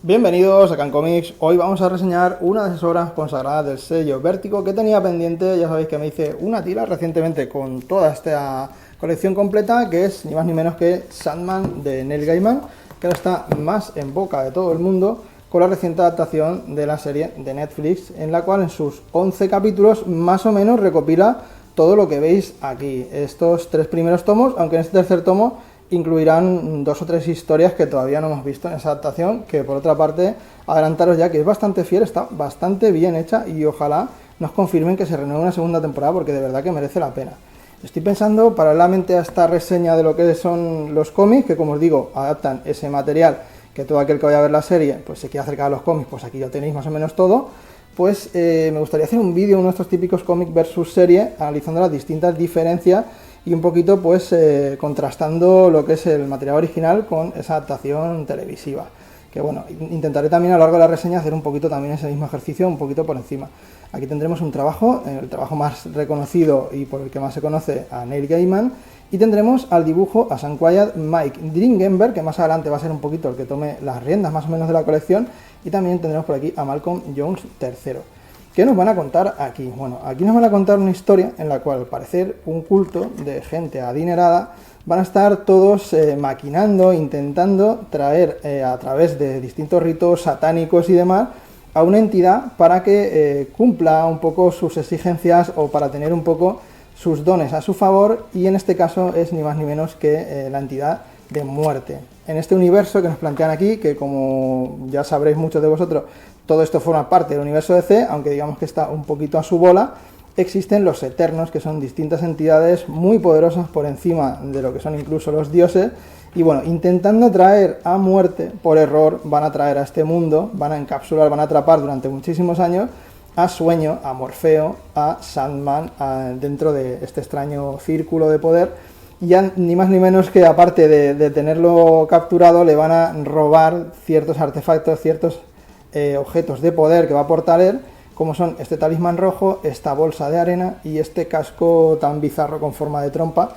Bienvenidos a Can Comics. Hoy vamos a reseñar una de esas obras consagradas del sello Vértigo que tenía pendiente. Ya sabéis que me hice una tira recientemente con toda esta colección completa, que es ni más ni menos que Sandman de Neil Gaiman, que ahora está más en boca de todo el mundo con la reciente adaptación de la serie de Netflix, en la cual en sus 11 capítulos más o menos recopila todo lo que veis aquí. Estos 3 primeros tomos, aunque en este tercer tomo incluirán 2 o 3 historias que todavía no hemos visto en esa adaptación, que por otra parte, adelantaros ya que es bastante fiel, está bastante bien hecha y ojalá nos confirmen que se renueve una segunda temporada, porque de verdad que merece la pena. Estoy pensando, paralelamente a esta reseña de lo que son los cómics, que como os digo, adaptan ese material que todo aquel que vaya a ver la serie, pues se quiere acercar a los cómics, pues aquí ya tenéis más o menos todo, pues me gustaría hacer un vídeo, uno de estos típicos cómic versus serie, analizando las distintas diferencias y un poquito pues contrastando lo que es el material original con esa adaptación televisiva. Que bueno, intentaré también a lo largo de la reseña hacer un poquito también ese mismo ejercicio, un poquito por encima. Aquí tendremos un trabajo, el trabajo más reconocido y por el que más se conoce, a Neil Gaiman, y tendremos al dibujo a Sam Quiet Mike Dringenberg, que más adelante va a ser un poquito el que tome las riendas más o menos de la colección, y también tendremos por aquí a Malcolm Jones III. ¿Qué nos van a contar aquí? Bueno, aquí nos van a contar una historia en la cual, al parecer, un culto de gente adinerada van a estar todos maquinando, intentando traer a través de distintos ritos satánicos y demás a una entidad para que cumpla un poco sus exigencias o para tener un poco sus dones a su favor, y en este caso es ni más ni menos que la entidad de muerte. En este universo que nos plantean aquí, que como ya sabréis muchos de vosotros, todo esto forma parte del universo DC, aunque digamos que está un poquito a su bola, existen los Eternos, que son distintas entidades muy poderosas por encima de lo que son incluso los dioses, y bueno, intentando traer a muerte, por error, van a traer a este mundo, van a encapsular, van a atrapar durante muchísimos años a Sueño, a Morfeo, a Sandman, dentro de este extraño círculo de poder. Y ya ni más ni menos que, aparte de tenerlo capturado, le van a robar ciertos artefactos, ciertos objetos de poder que va a aportar él, como son este talismán rojo, esta bolsa de arena y este casco tan bizarro con forma de trompa.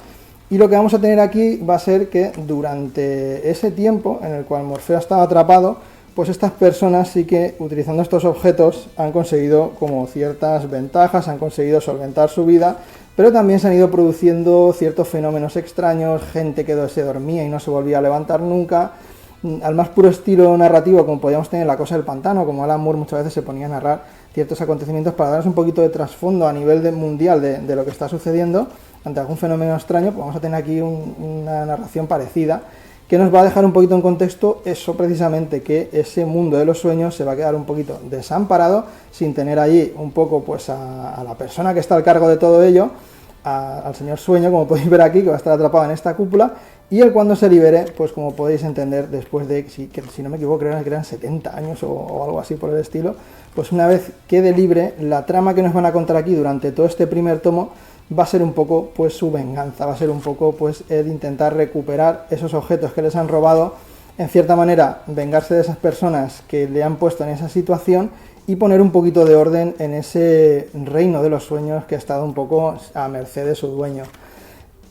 Y lo que vamos a tener aquí va a ser que durante ese tiempo en el cual Morfeo estaba atrapado, pues estas personas sí que, utilizando estos objetos, han conseguido como ciertas ventajas, han conseguido solventar su vida, pero también se han ido produciendo ciertos fenómenos extraños, gente que se dormía y no se volvía a levantar nunca, al más puro estilo narrativo, como podíamos tener La Cosa del Pantano, como Alan Moore muchas veces se ponía a narrar ciertos acontecimientos para darnos un poquito de trasfondo a nivel mundial de lo que está sucediendo ante algún fenómeno extraño. Pues vamos a tener aquí una narración parecida, que nos va a dejar un poquito en contexto eso precisamente, que ese mundo de los sueños se va a quedar un poquito desamparado, sin tener allí un poco pues a la persona que está al cargo de todo ello, al señor Sueño, como podéis ver aquí, que va a estar atrapado en esta cúpula, y él, cuando se libere, pues como podéis entender, después de, si no me equivoco, creo que eran 70 años o algo así por el estilo, pues una vez quede libre, la trama que nos van a contar aquí durante todo este primer tomo va a ser un poco pues su venganza, va a ser un poco pues el intentar recuperar esos objetos que les han robado, en cierta manera vengarse de esas personas que le han puesto en esa situación y poner un poquito de orden en ese reino de los sueños que ha estado un poco a merced de su dueño.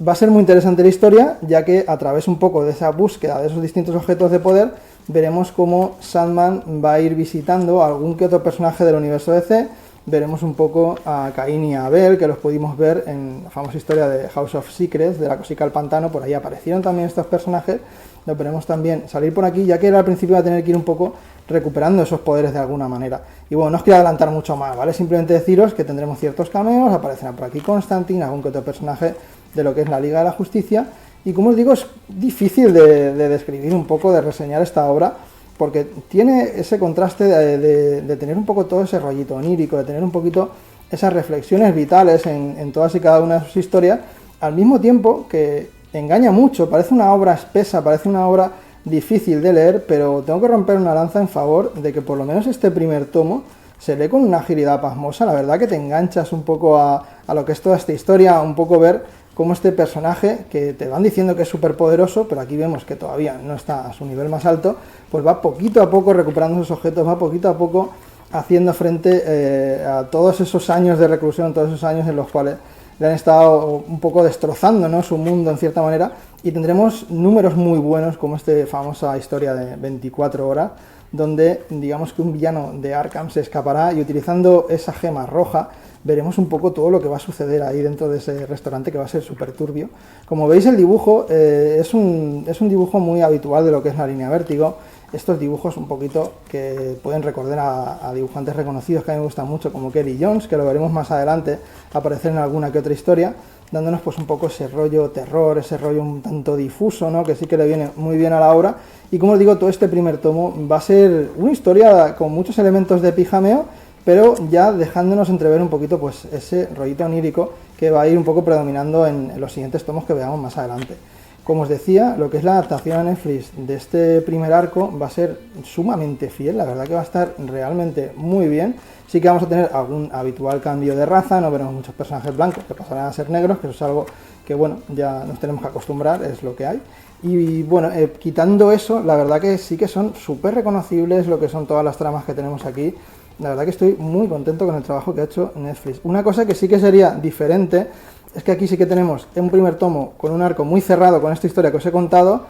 Va a ser muy interesante la historia, ya que a través un poco de esa búsqueda de esos distintos objetos de poder, veremos cómo Sandman va a ir visitando a algún que otro personaje del universo DC. Veremos un poco a Caín y a Abel, que los pudimos ver en la famosa historia de House of Secrets, de La Cosica al Pantano. Por ahí aparecieron también estos personajes. Los veremos también salir por aquí, ya que él al principio va a tener que ir un poco recuperando esos poderes de alguna manera. Y bueno, no os quiero adelantar mucho más, ¿vale? Simplemente deciros que tendremos ciertos cameos, aparecerá por aquí Constantine, algún que otro personaje de lo que es la Liga de la Justicia. Y como os digo, es difícil de describir un poco, de reseñar esta obra, porque tiene ese contraste de tener un poco todo ese rollito onírico, de tener un poquito esas reflexiones vitales en todas y cada una de sus historias, al mismo tiempo que engaña mucho. Parece una obra espesa, parece una obra difícil de leer, pero tengo que romper una lanza en favor de que por lo menos este primer tomo se lee con una agilidad pasmosa. La verdad que te enganchas un poco a lo que es toda esta historia, un poco ver cómo este personaje, que te van diciendo que es súper poderoso, pero aquí vemos que todavía no está a su nivel más alto, pues va poquito a poco recuperando esos objetos, va poquito a poco haciendo frente a todos esos años de reclusión, todos esos años en los cuales le han estado un poco destrozando, ¿no?, su mundo en cierta manera, y tendremos números muy buenos como esta famosa historia de 24 horas, donde digamos que un villano de Arkham se escapará y utilizando esa gema roja veremos un poco todo lo que va a suceder ahí dentro de ese restaurante, que va a ser súper turbio. Como veis, el dibujo es un dibujo muy habitual de lo que es la línea Vértigo. Estos dibujos un poquito que pueden recordar a dibujantes reconocidos que a mí me gustan mucho, como Kelly Jones, que lo veremos más adelante aparecer en alguna que otra historia, dándonos pues un poco ese rollo terror, ese rollo un tanto difuso, ¿no? Que sí que le viene muy bien a la obra. Y como os digo, todo este primer tomo va a ser una historia con muchos elementos de pijameo, pero ya dejándonos entrever un poquito pues ese rollito onírico que va a ir un poco predominando en los siguientes tomos que veamos más adelante. Como os decía, lo que es la adaptación a Netflix de este primer arco va a ser sumamente fiel, la verdad que va a estar realmente muy bien. Sí que vamos a tener algún habitual cambio de raza, no veremos muchos personajes blancos que pasarán a ser negros, que eso es algo que bueno, ya nos tenemos que acostumbrar, es lo que hay. Y bueno, quitando eso, la verdad que sí que son súper reconocibles lo que son todas las tramas que tenemos aquí. La verdad que estoy muy contento con el trabajo que ha hecho Netflix. Una cosa que sí que sería diferente es que aquí sí que tenemos un primer tomo con un arco muy cerrado con esta historia que os he contado,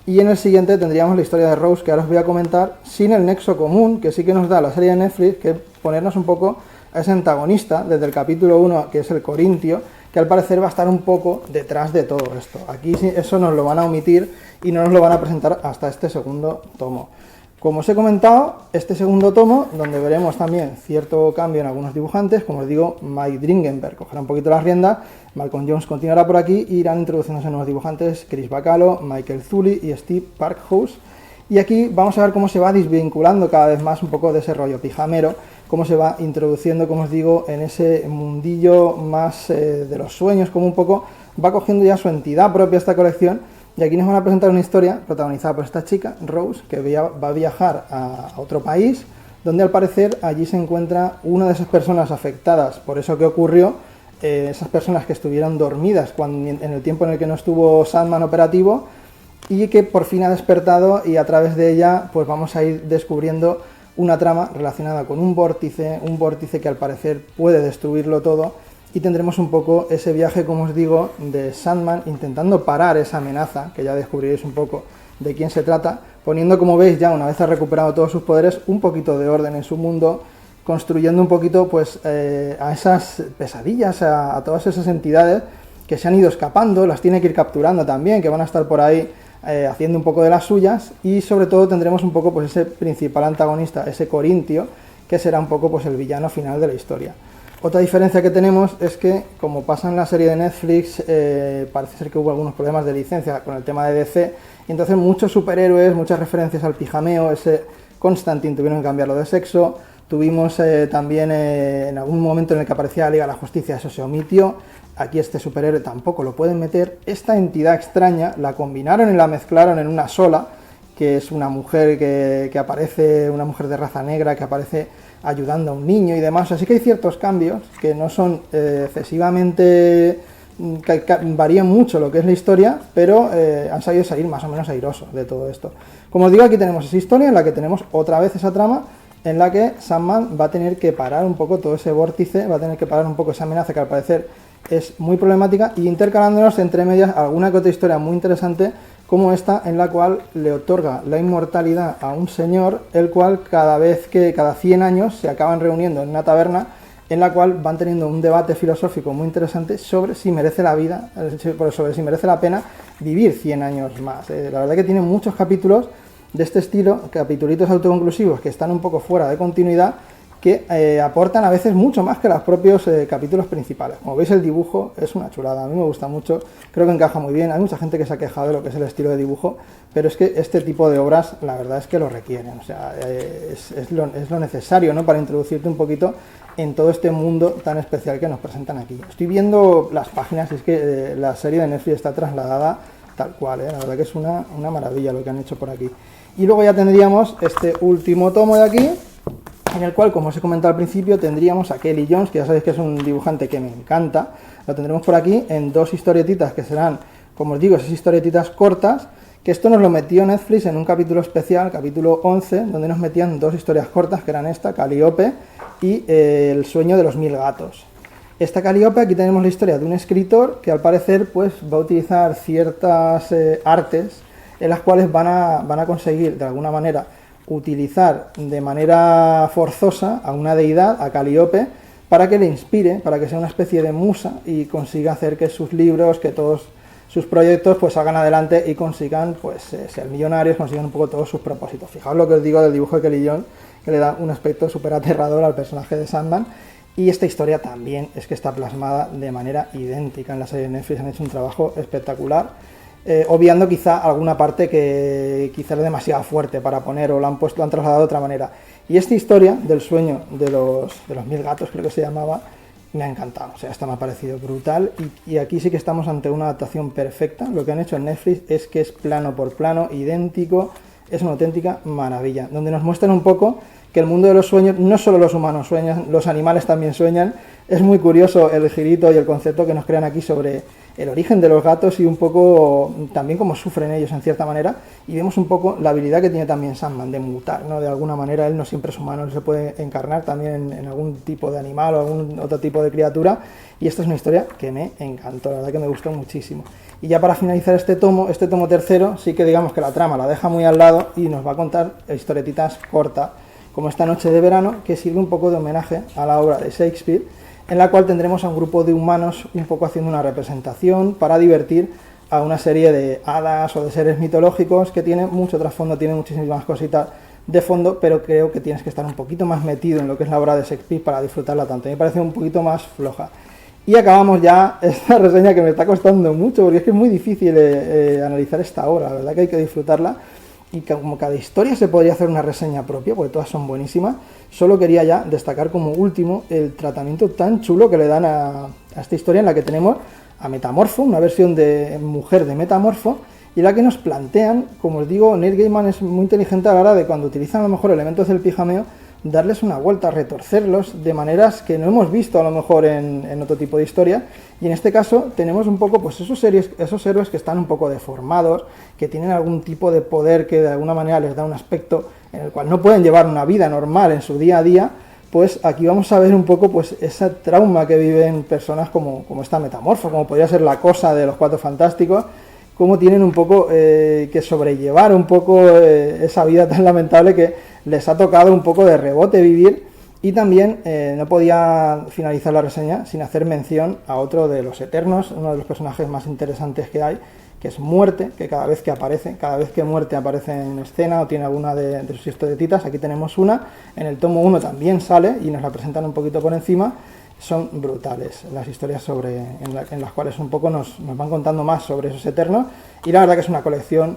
y en el siguiente tendríamos la historia de Rose, que ahora os voy a comentar, sin el nexo común que sí que nos da la serie de Netflix, que ponernos un poco a ese antagonista desde el capítulo 1, que es el Corintio, que al parecer va a estar un poco detrás de todo esto. Aquí eso nos lo van a omitir y no nos lo van a presentar hasta este segundo tomo. Como os he comentado, este segundo tomo, donde veremos también cierto cambio en algunos dibujantes, como os digo, Mike Dringenberg cogerá un poquito las riendas, Malcolm Jones continuará por aquí, y irán introduciéndose nuevos dibujantes, Chris Bacalo, Michael Zulli y Steve Parkhurst. Y aquí vamos a ver cómo se va desvinculando cada vez más un poco de ese rollo pijamero, cómo se va introduciendo, como os digo, en ese mundillo más de los sueños, como un poco va cogiendo ya su entidad propia esta colección. Y aquí nos van a presentar una historia protagonizada por esta chica, Rose, que va a viajar a otro país, donde al parecer allí se encuentra una de esas personas afectadas por eso que ocurrió, esas personas que estuvieron dormidas en el tiempo en el que no estuvo Sandman operativo, y que por fin ha despertado, y a través de ella pues vamos a ir descubriendo una trama relacionada con un vórtice que al parecer puede destruirlo todo. Y tendremos un poco ese viaje, como os digo, de Sandman intentando parar esa amenaza, que ya descubriréis un poco de quién se trata, poniendo, como veis, ya una vez ha recuperado todos sus poderes, un poquito de orden en su mundo, construyendo un poquito pues a esas pesadillas, a todas esas entidades que se han ido escapando, las tiene que ir capturando también, que van a estar por ahí haciendo un poco de las suyas, y sobre todo tendremos un poco pues ese principal antagonista, ese Corintio, que será un poco pues el villano final de la historia. Otra diferencia que tenemos es que, como pasa en la serie de Netflix, parece ser que hubo algunos problemas de licencia con el tema de DC, y entonces muchos superhéroes, muchas referencias al pijameo, ese Constantine tuvieron que cambiarlo de sexo, tuvimos también en algún momento en el que aparecía la Liga de la Justicia, eso se omitió, aquí este superhéroe tampoco lo pueden meter, esta entidad extraña la combinaron y la mezclaron en una sola, que es una mujer que aparece, una mujer de raza negra que aparece ayudando a un niño y demás, así que hay ciertos cambios que no son excesivamente, que varían mucho lo que es la historia, pero han sabido salir más o menos airosos de todo esto. Como os digo, aquí tenemos esa historia en la que tenemos otra vez esa trama en la que Sandman va a tener que parar un poco todo ese vórtice, va a tener que parar un poco esa amenaza que al parecer es muy problemática, y intercalándonos entre medias alguna que otra historia muy interesante, como esta, en la cual le otorga la inmortalidad a un señor, el cual cada 100 años se acaban reuniendo en una taberna, en la cual van teniendo un debate filosófico muy interesante sobre si merece la vida, sobre si merece la pena vivir 100 años más. La verdad que tiene muchos capítulos de este estilo, capitulitos autoconclusivos que están un poco fuera de continuidad, que aportan a veces mucho más que los propios capítulos principales. Como veis, el dibujo es una chulada, a mí me gusta mucho, creo que encaja muy bien. Hay mucha gente que se ha quejado de lo que es el estilo de dibujo, pero es que este tipo de obras la verdad es que lo requieren, o sea, es lo necesario, ¿no?, para introducirte un poquito en todo este mundo tan especial que nos presentan aquí. Estoy viendo las páginas y es que la serie de Netflix está trasladada tal cual, la verdad que es una maravilla lo que han hecho por aquí. Y luego ya tendríamos este último tomo de aquí, en el cual, como os he comentado al principio, tendríamos a Kelly Jones, que ya sabéis que es un dibujante que me encanta. Lo tendremos por aquí en dos historietitas que serán, como os digo, esas historietitas cortas, que esto nos lo metió Netflix en un capítulo especial, capítulo 11, donde nos metían dos historias cortas, que eran esta, Calíope, y El sueño de los 1000 gatos. Esta Calíope, aquí tenemos la historia de un escritor que al parecer pues va a utilizar ciertas artes en las cuales van a conseguir de alguna manera utilizar de manera forzosa a una deidad, a Calíope, para que le inspire, para que sea una especie de musa y consiga hacer que sus libros, que todos sus proyectos pues salgan adelante y consigan pues ser millonarios, consigan un poco todos sus propósitos. Fijaos lo que os digo del dibujo de Kelly John, que le da un aspecto súper aterrador al personaje de Sandman. Y esta historia también es que está plasmada de manera idéntica en la serie de Netflix, han hecho un trabajo espectacular, obviando quizá alguna parte que quizá es demasiado fuerte para poner o lo han trasladado de otra manera. Y esta historia del sueño de los 1000 gatos, creo que se llamaba, me ha encantado, o sea, esta me ha parecido brutal y aquí sí que estamos ante una adaptación perfecta. Lo que han hecho en Netflix es que es plano por plano, idéntico, es una auténtica maravilla, donde nos muestran un poco que el mundo de los sueños, no solo los humanos sueñan, los animales también sueñan. Es muy curioso el girito y el concepto que nos crean aquí sobre el origen de los gatos y un poco también cómo sufren ellos en cierta manera, y vemos un poco la habilidad que tiene también Sandman de mutar, ¿no? De alguna manera él no siempre es humano, él se puede encarnar también en algún tipo de animal o algún otro tipo de criatura, y esta es una historia que me encantó, la verdad que me gustó muchísimo. Y ya para finalizar este tomo tercero, sí que digamos que la trama la deja muy al lado y nos va a contar historietitas cortas, como Esta noche de verano, que sirve un poco de homenaje a la obra de Shakespeare, en la cual tendremos a un grupo de humanos un poco haciendo una representación para divertir a una serie de hadas o de seres mitológicos que tiene mucho trasfondo, tiene muchísimas cositas de fondo, pero creo que tienes que estar un poquito más metido en lo que es la obra de Shakespeare para disfrutarla tanto. Me parece un poquito más floja. Y acabamos ya esta reseña que me está costando mucho, porque es que es muy difícil analizar esta obra, la verdad que hay que disfrutarla. Y como cada historia se podría hacer una reseña propia, porque todas son buenísimas, solo quería ya destacar como último el tratamiento tan chulo que le dan a esta historia, en la que tenemos a Metamorfo, una versión de mujer de Metamorfo, y la que nos plantean, como os digo, Neil Gaiman es muy inteligente a la hora de, cuando utilizan a lo mejor elementos del pijameo, darles una vuelta, retorcerlos de maneras que no hemos visto a lo mejor en otro tipo de historia, y en este caso tenemos un poco pues esos héroes que están un poco deformados, que tienen algún tipo de poder que de alguna manera les da un aspecto en el cual no pueden llevar una vida normal en su día a día. Pues aquí vamos a ver un poco pues ese trauma que viven personas como esta Metamorfo, como podría ser la Cosa de los Cuatro Fantásticos, cómo tienen un poco que sobrellevar un poco esa vida tan lamentable que les ha tocado un poco de rebote vivir. Y también no podía finalizar la reseña sin hacer mención a otro de los Eternos, uno de los personajes más interesantes que hay, que es Muerte, que cada vez que Muerte aparece en escena o tiene alguna de sus historietitas, aquí tenemos una, en el tomo 1 también sale y nos la presentan un poquito por encima. Son brutales las historias en las cuales un poco nos van contando más sobre esos Eternos, y la verdad que es una colección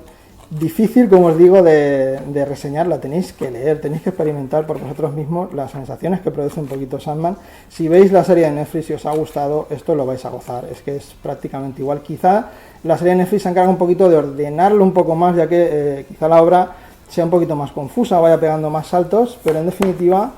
difícil, como os digo, de reseñar. La tenéis que leer, tenéis que experimentar por vosotros mismos las sensaciones que produce un poquito Sandman. Si veis la serie de Netflix y os ha gustado, esto lo vais a gozar, es que es prácticamente igual. Quizá la serie de Netflix se encarga un poquito de ordenarlo un poco más, ya que quizá la obra sea un poquito más confusa, vaya pegando más saltos, pero en definitiva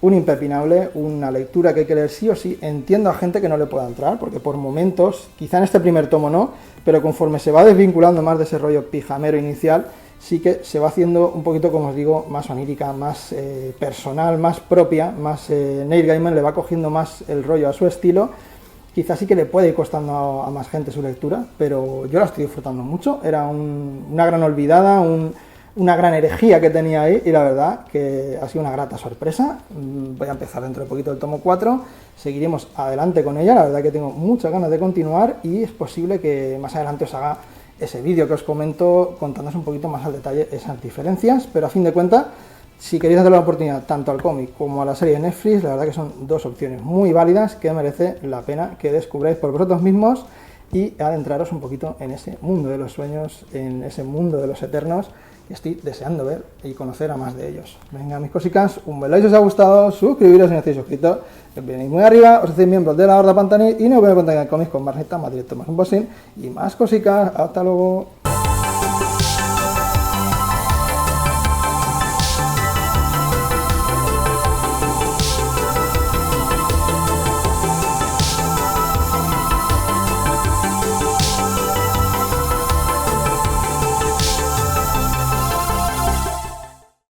un impepinable, una lectura que hay que leer sí o sí. Entiendo a gente que no le pueda entrar, porque por momentos, quizá en este primer tomo no, pero conforme se va desvinculando más de ese rollo pijamero inicial, sí que se va haciendo un poquito, como os digo, más onírica, más personal, más propia, más Neil Gaiman le va cogiendo más el rollo a su estilo. Quizás sí que le puede ir costando a más gente su lectura, pero yo la estoy disfrutando mucho. Era una gran olvidada, una gran herejía que tenía ahí, y la verdad que ha sido una grata sorpresa. Voy a empezar dentro de poquito el tomo 4, seguiremos adelante con ella, la verdad que tengo muchas ganas de continuar, y es posible que más adelante os haga ese vídeo que os comento contándoos un poquito más al detalle esas diferencias, pero a fin de cuentas, si queréis darle la oportunidad tanto al cómic como a la serie de Netflix, la verdad que son dos opciones muy válidas que merece la pena que descubráis por vosotros mismos y adentraros un poquito en ese mundo de los sueños, en ese mundo de los Eternos, que estoy deseando ver y conocer a más de ellos. Venga, mis cosicas, un buen like si os ha gustado, suscribiros si no estáis suscritos, venís muy arriba, os hacéis miembros de la Horda Pantanil y nos vemos en el cómic con más neta, más directo, más unboxing y más cosicas. Hasta luego.